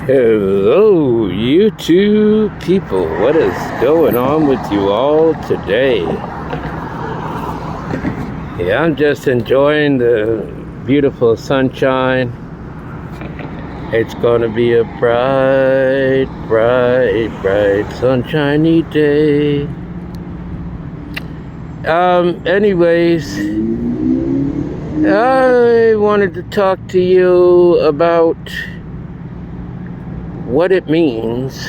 Hello, YouTube people. What is going on with you all today? Yeah, I'm just enjoying the beautiful sunshine. It's gonna be a bright, bright, bright, sunshiny day. Anyways, I wanted to talk to you about what it means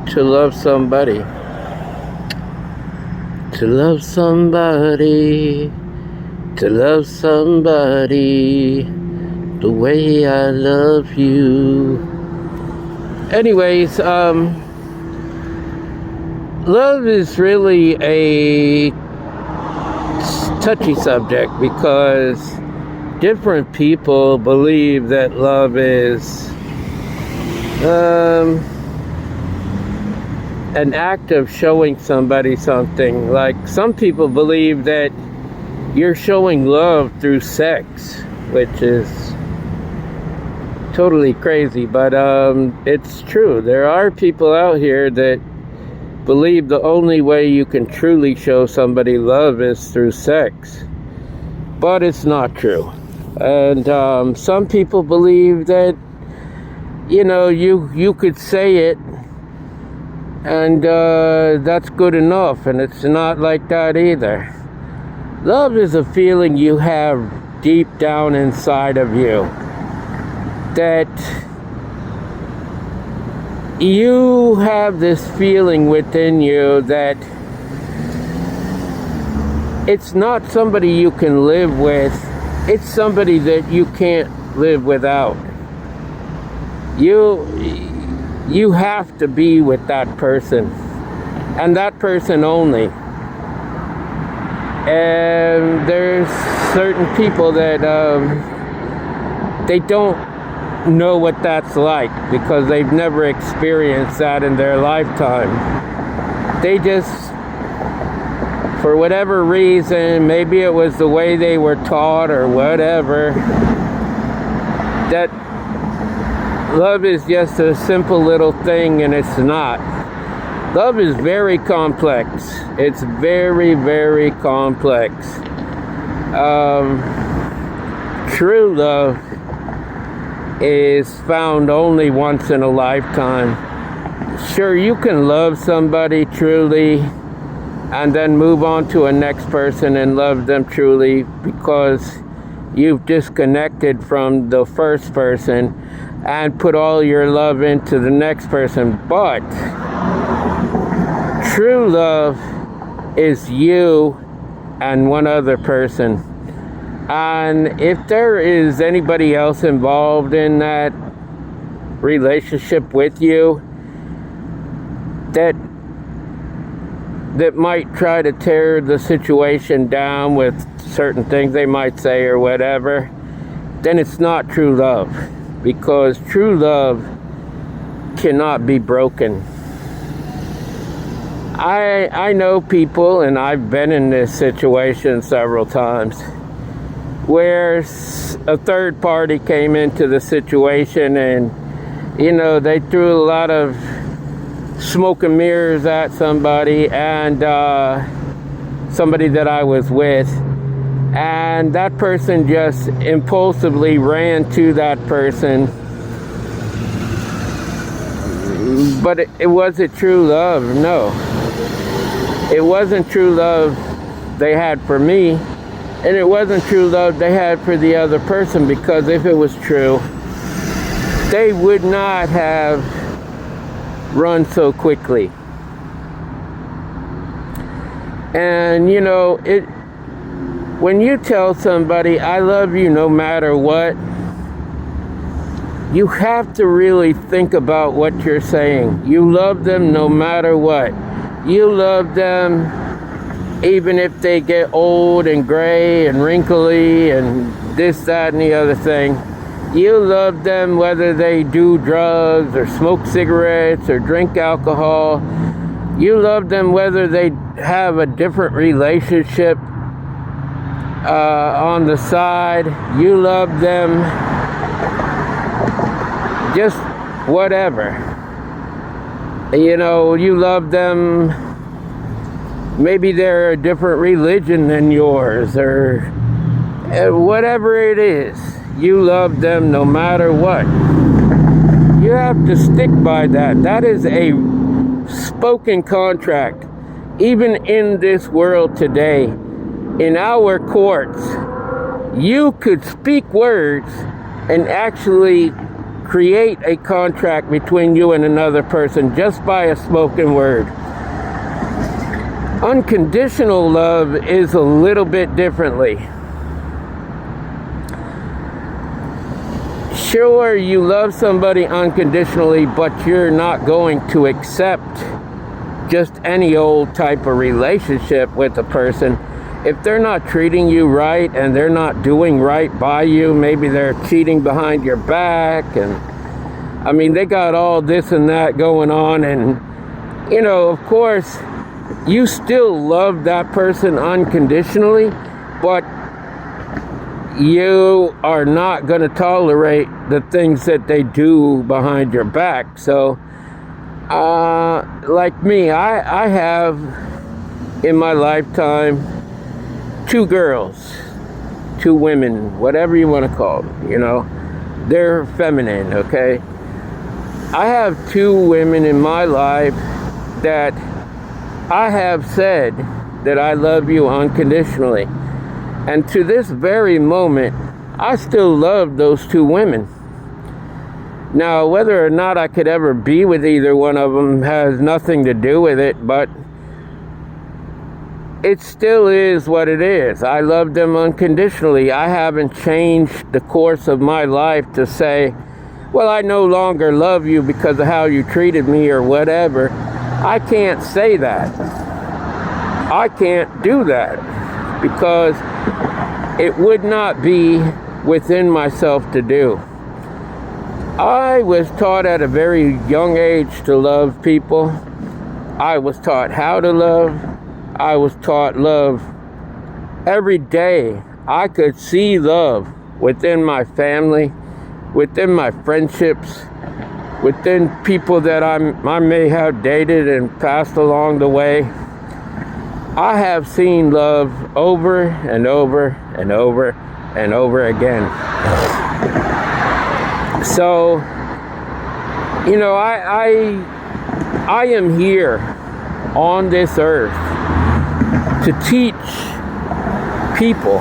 to love somebody. To love somebody. To love somebody the way I love you. Anyways, love is really a touchy subject because different people believe that love is an act of showing somebody something. Like some people believe that you're showing love through sex, which is totally crazy, but it's true. There are people out here that believe the only way you can truly show somebody love is through sex, but it's not true. And some people believe that you could say it and that's good enough, and it's not like that either. Love is a feeling you have deep down inside of you, that you have this feeling within you that it's not somebody you can live with, it's somebody that you can't live without. You have to be with that person, and that person only. And there's certain people that they don't know what that's like because they've never experienced that in their lifetime. They just, for whatever reason, maybe it was the way they were taught or whatever, that love is just a simple little thing, and it's not. Love is very complex. It's very, very complex. True love is found only once in a lifetime. Sure, you can love somebody truly and then move on to a next person and love them truly because you've disconnected from the first person and put all your love into the next person. But true love is you and one other person. And if there is anybody else involved in that relationship with you that might try to tear the situation down with certain things they might say or whatever, then it's not true love, because true love cannot be broken. I know people, and I've been in this situation several times, where a third party came into the situation and, they threw a lot of smoke and mirrors at somebody, and somebody that I was with, and that person just impulsively ran to that person. But it wasn't true love. No, it wasn't true love they had for me, and it wasn't true love they had for the other person, because if it was true, they would not have run so quickly. And when you tell somebody I love you no matter what, you have to really think about what you're saying. You love them no matter what. You love them even if they get old and gray and wrinkly and this, that, and the other thing. You love them whether they do drugs or smoke cigarettes or drink alcohol. You love them whether they have a different relationship on the side. You love them just whatever. You know, you love them, maybe they're a different religion than yours, or whatever it is, you love them no matter what. You have to stick by that. That is a spoken contract. Even in this world today, in our courts, you could speak words and actually create a contract between you and another person just by a spoken word. Unconditional love is a little bit differently. Sure, you love somebody unconditionally, but you're not going to accept just any old type of relationship with a person. If they're not treating you right and they're not doing right by you, maybe they're cheating behind your back, and I mean, they got all this and that going on, and you know, of course, you still love that person unconditionally, but you are not going to tolerate the things that they do behind your back. So, like me, I have in my lifetime 2 girls, 2 women, whatever you want to call them, you know, they're feminine, okay? I have 2 women in my life that I have said that I love you unconditionally. And to this very moment, I still love those 2 women. Now, whether or not I could ever be with either one of them has nothing to do with it, but it still is what it is. I love them unconditionally. I haven't changed the course of my life to say, well, I no longer love you because of how you treated me or whatever. I can't say that. I can't do that because it would not be within myself to do. I was taught at a very young age to love people. I was taught how to love. I was taught love every day. I could see love within my family, within my friendships, within people that I may have dated and passed along the way. I have seen love over and over and over and over again. So, you know, I am here on this earth to teach people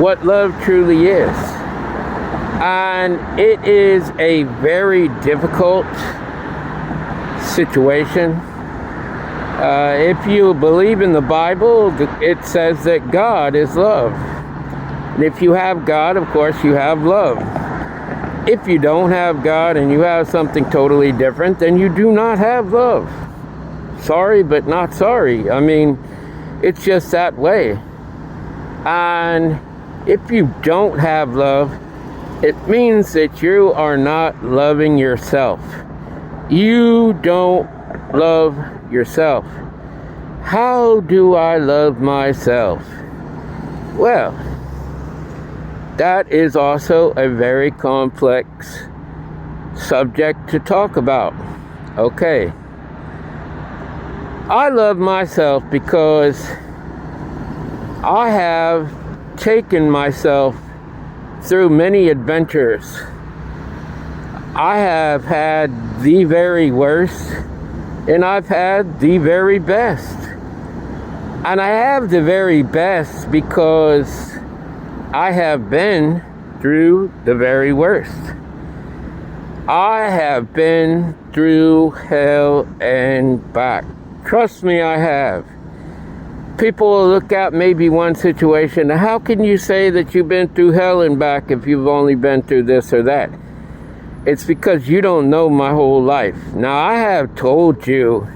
what love truly is. And it is a very difficult situation. If you believe in the Bible, it says that God is love. And if you have God, of course, you have love. If you don't have God and you have something totally different, then you do not have love. Sorry, but not sorry. I mean, it's just that way. And if you don't have love, it means that you are not loving yourself. You don't love yourself. How do I love myself? Well, that is also a very complex subject to talk about. Okay. I love myself because I have taken myself through many adventures. I have had the very worst, and I've had the very best. And I have the very best because I have been through the very worst. I have been through hell and back. Trust me, I have. People will look at maybe one situation. How can you say that you've been through hell and back if you've only been through this or that? It's because you don't know my whole life. Now, I have told you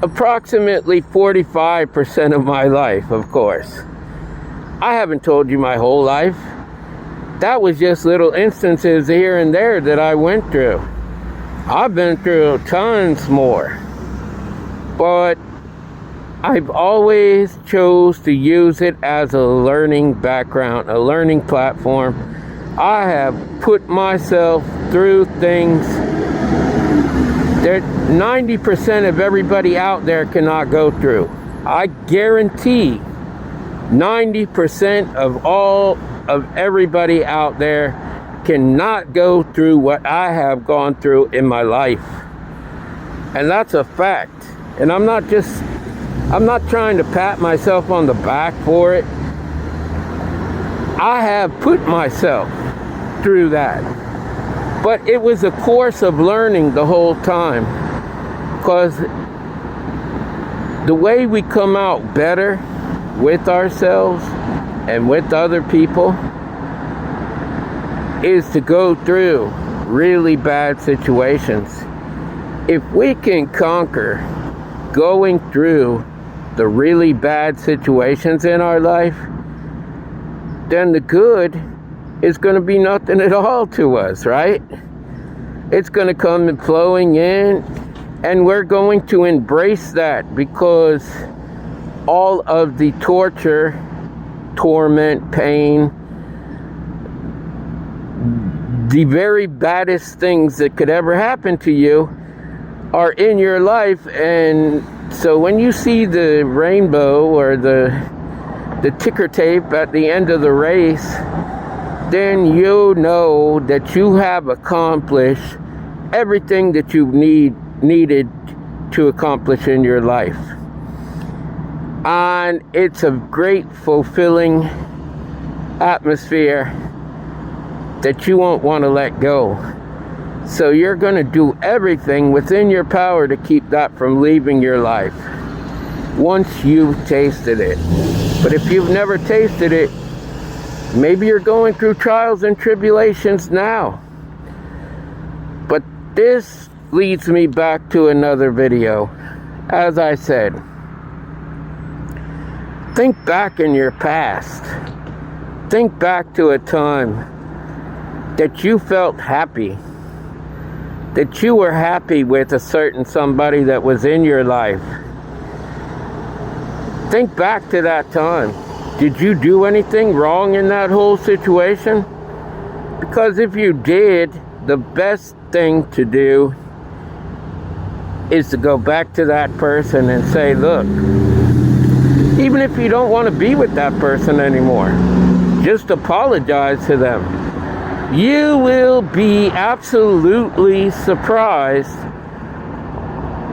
approximately 45% of my life, of course. I haven't told you my whole life. That was just little instances here and there that I went through. I've been through tons more. But I've always chose to use it as a learning background, a learning platform, I have put myself through things that 90% of everybody out there cannot go through. I guarantee 90% of all of everybody out there cannot go through what I have gone through in my life. And that's a fact. And I'm not trying to pat myself on the back for it. I have put myself through that. But it was a course of learning the whole time. Because the way we come out better with ourselves and with other people is to go through really bad situations. If we can conquer going through the really bad situations in our life, then the good is going to be nothing at all to us, right? It's going to come flowing in, and we're going to embrace that, because all of the torture, torment, pain, the very baddest things that could ever happen to you are in your life. And so when you see the rainbow or the ticker tape at the end of the race, then you know that you have accomplished everything that you needed to accomplish in your life. And it's a great, fulfilling atmosphere that you won't want to let go. So you're going to do everything within your power to keep that from leaving your life once you've tasted it. But if you've never tasted it, maybe you're going through trials and tribulations now. But this leads me back to another video. As I said, think back in your past. Think back to a time that you felt happy, that you were happy with a certain somebody that was in your life. Think back to that time. Did you do anything wrong in that whole situation? Because if you did, the best thing to do is to go back to that person and say, look, even if you don't want to be with that person anymore, just apologize to them. You will be absolutely surprised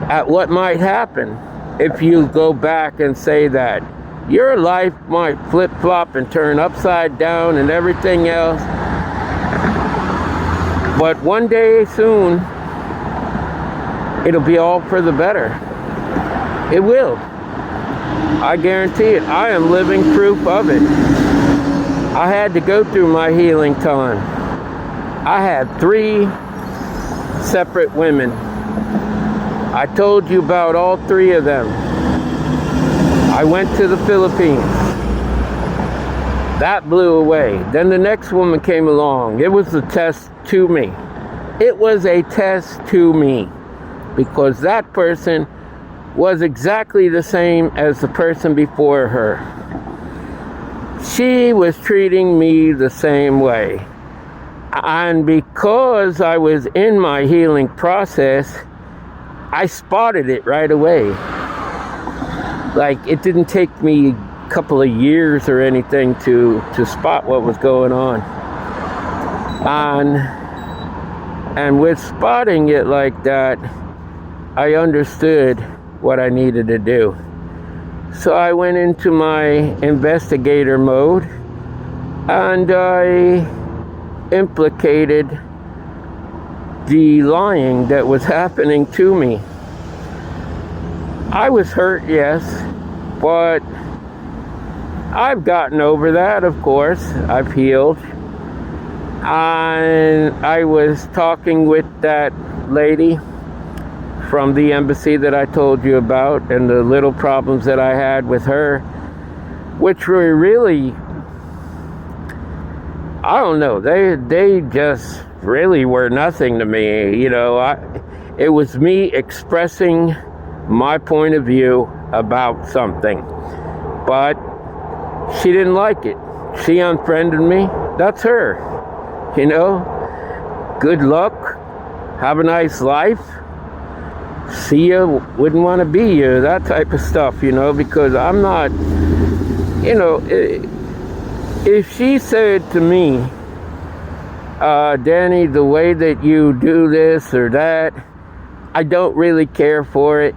at what might happen if you go back and say that. Your life might flip-flop and turn upside down and everything else. But one day soon, it'll be all for the better. It will. I guarantee it. I am living proof of it. I had to go through my healing time. I had 3 separate women. I told you about all 3 of them. I went to the Philippines. That blew away. Then the next woman came along. It was a test to me. It was a test to me, because that person was exactly the same as the person before her. She was treating me the same way. And because I was in my healing process, I spotted it right away. Like, it didn't take me a couple of years or anything to spot what was going on. And with spotting it like that, I understood what I needed to do. So I went into my investigator mode, and I implicated the lying that was happening to me. I was hurt, yes, but I've gotten over that, of course. I've healed. And I was talking with that lady from the embassy that I told you about, and the little problems that I had with her, which were really, I don't know, they just really were nothing to me. You know, it was me expressing my point of view about something, but she didn't like it. She unfriended me. That's her. you know, good luck, have a nice life, see you, wouldn't want to be you, that type of stuff, you know, because I'm not, you know, if she said to me, Danny, the way that you do this or that, I don't really care for it,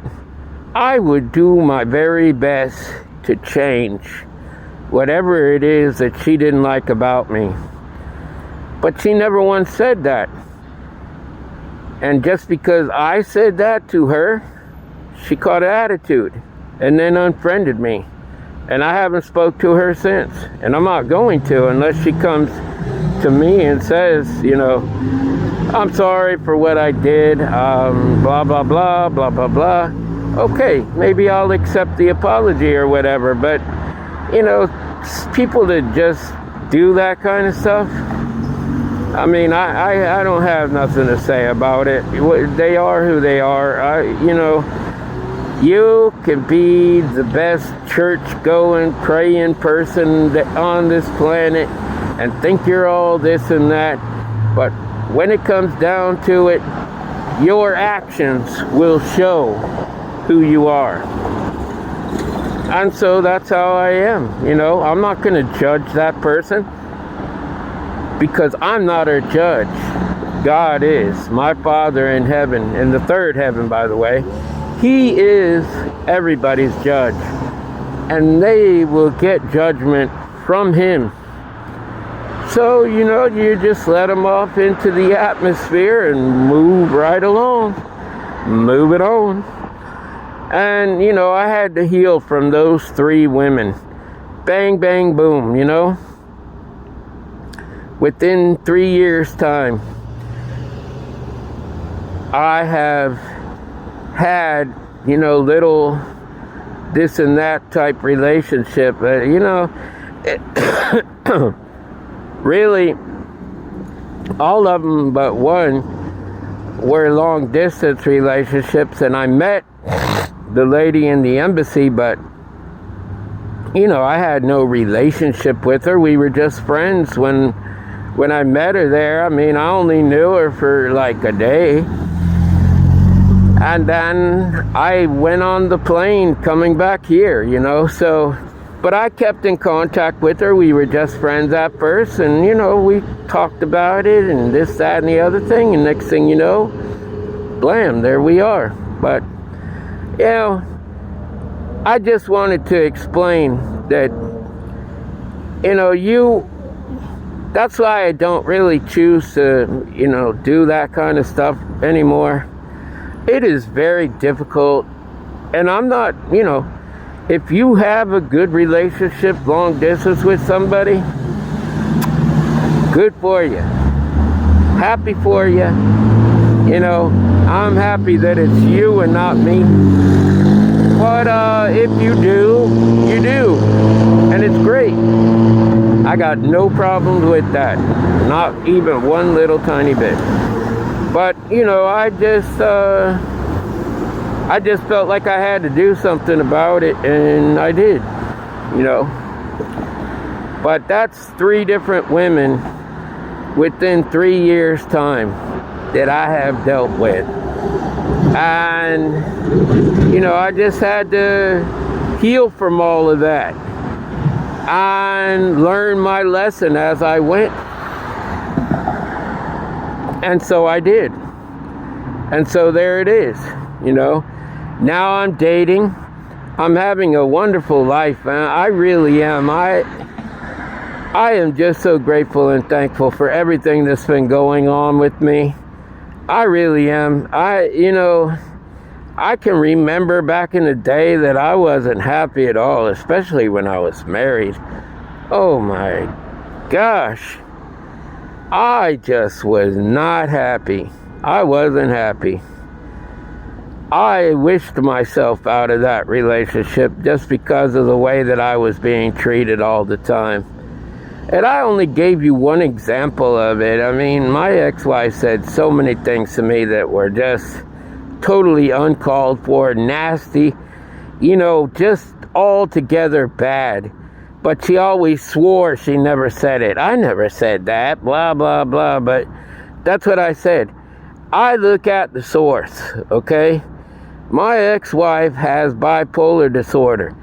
I would do my very best to change whatever it is that she didn't like about me. But she never once said that. And just because I said that to her, she caught an attitude and then unfriended me. And I haven't spoke to her since. And I'm not going to unless she comes to me and says, you know, I'm sorry for what I did, blah, blah, blah, blah, blah, blah. Okay, maybe I'll accept the apology or whatever. But, you know, people that just do that kind of stuff, I mean, I don't have nothing to say about it. They are who they are. You know, you can be the best church-going, praying person on this planet and think you're all this and that. But when it comes down to it, your actions will show who you are. And so that's how I am. You know, I'm not going to judge that person, because I'm not her judge. God is. My Father in heaven, in the third heaven, by the way, He is everybody's judge. And they will get judgment from Him. So, you know, you just let them off into the atmosphere and move right along. Move it on. And, you know, I had to heal from those 3 women. Bang, bang, boom, you know. Within 3 years' time, I have had, you know, little this and that type relationship. You know, really, all of them but one were long distance relationships, and I met the lady in the embassy, but, you know, I had no relationship with her. We were just friends when I met her there. I mean, I only knew her for like a day. And then I went on the plane coming back here, you know, so, but I kept in contact with her. We were just friends at first, and, you know, we talked about it and this, that, and the other thing, and next thing you know, blam, there we are. But, you know, I just wanted to explain that, you know, that's why I don't really choose to, you know, do that kind of stuff anymore. It is very difficult. And I'm not, you know, if you have a good relationship, long distance with somebody, good for you. Happy for you. You know, I'm happy that it's you and not me. But if you do, you do. And it's great. I got no problems with that. Not even one little tiny bit. But, you know, I just felt like I had to do something about it, and I did, you know. But that's 3 different women within 3 years' time that I have dealt with. And, you know, I just had to heal from all of that and learn my lesson as I went. And so I did. And so there it is, you know. Now I'm dating. I'm having a wonderful life, man. I really am. I am just so grateful and thankful for everything that's been going on with me. I really am. You know, I can remember back in the day that I wasn't happy at all, especially when I was married. Oh my gosh. I just was not happy. I wasn't happy. I wished myself out of that relationship just because of the way that I was being treated all the time. And I only gave you one example of it. I mean, my ex-wife said so many things to me that were just totally uncalled for, nasty, you know, just altogether bad. But she always swore she never said it. I never said that, blah, blah, blah. But that's what I said. I look at the source, okay? My ex-wife has bipolar disorder.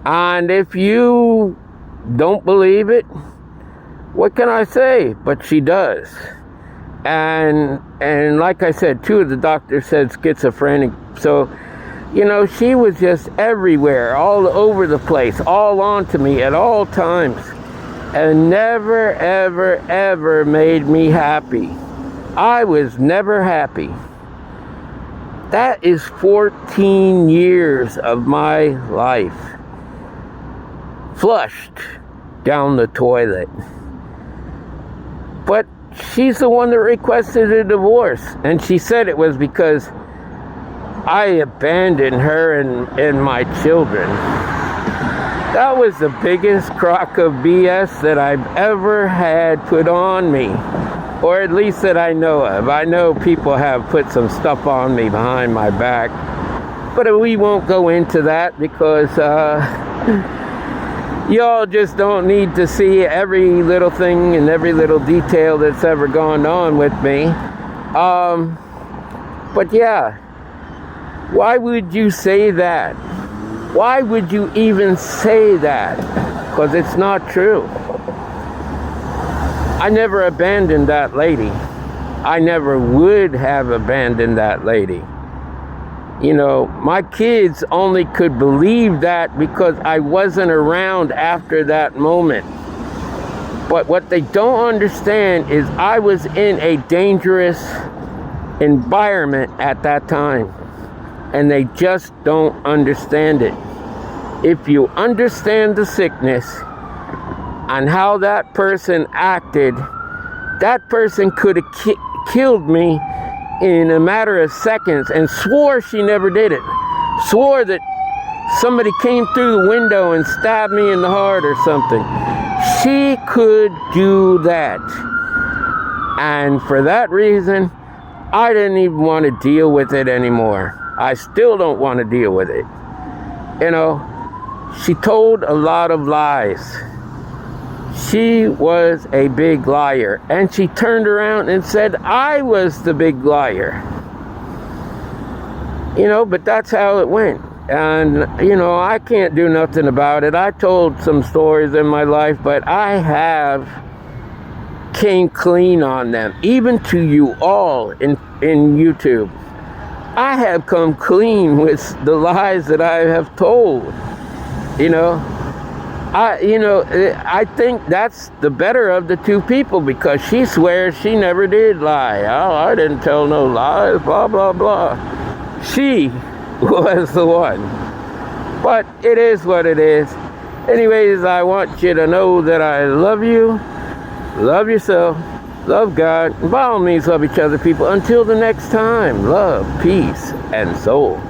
And if you don't believe it, what can I say? But she does. And like I said, 2 of the doctors said schizophrenic. So, you know, she was just everywhere, all over the place, all onto me at all times. And never, ever, ever made me happy. I was never happy. That is 14 years of my life flushed down the toilet. But she's the one that requested a divorce. And she said it was because I abandoned her and my children. That was the biggest crock of BS that I've ever had put on me. Or at least that I know of. I know people have put some stuff on me behind my back. But we won't go into that because y'all just don't need to see every little thing and every little detail that's ever gone on with me. But yeah, why would you say that? Why would you even say that? Because it's not true. I never abandoned that lady. I never would have abandoned that lady. You know, my kids only could believe that because I wasn't around after that moment. But what they don't understand is I was in a dangerous environment at that time. And they just don't understand it. If you understand the sickness and how that person acted, that person could have killed me in a matter of seconds and swore she never did it. Swore that somebody came through the window and stabbed me in the heart or something. She could do that. And for that reason, I didn't even want to deal with it anymore. I still don't want to deal with it. You know, she told a lot of lies. She was a big liar. And she turned around and said I was the big liar. You know, but that's how it went. And, you know, I can't do nothing about it. I told some stories in my life, but I have came clean on them. Even to you all in YouTube. I have come clean with the lies that I have told. You know, I think that's the better of the 2 people because she swears she never did lie. Oh, I didn't tell no lies, blah, blah, blah. She was the one. But it is what it is. Anyways, I want you to know that I love you, love yourself, love God, and by all means love each other, people. Until the next time, love, peace, and soul.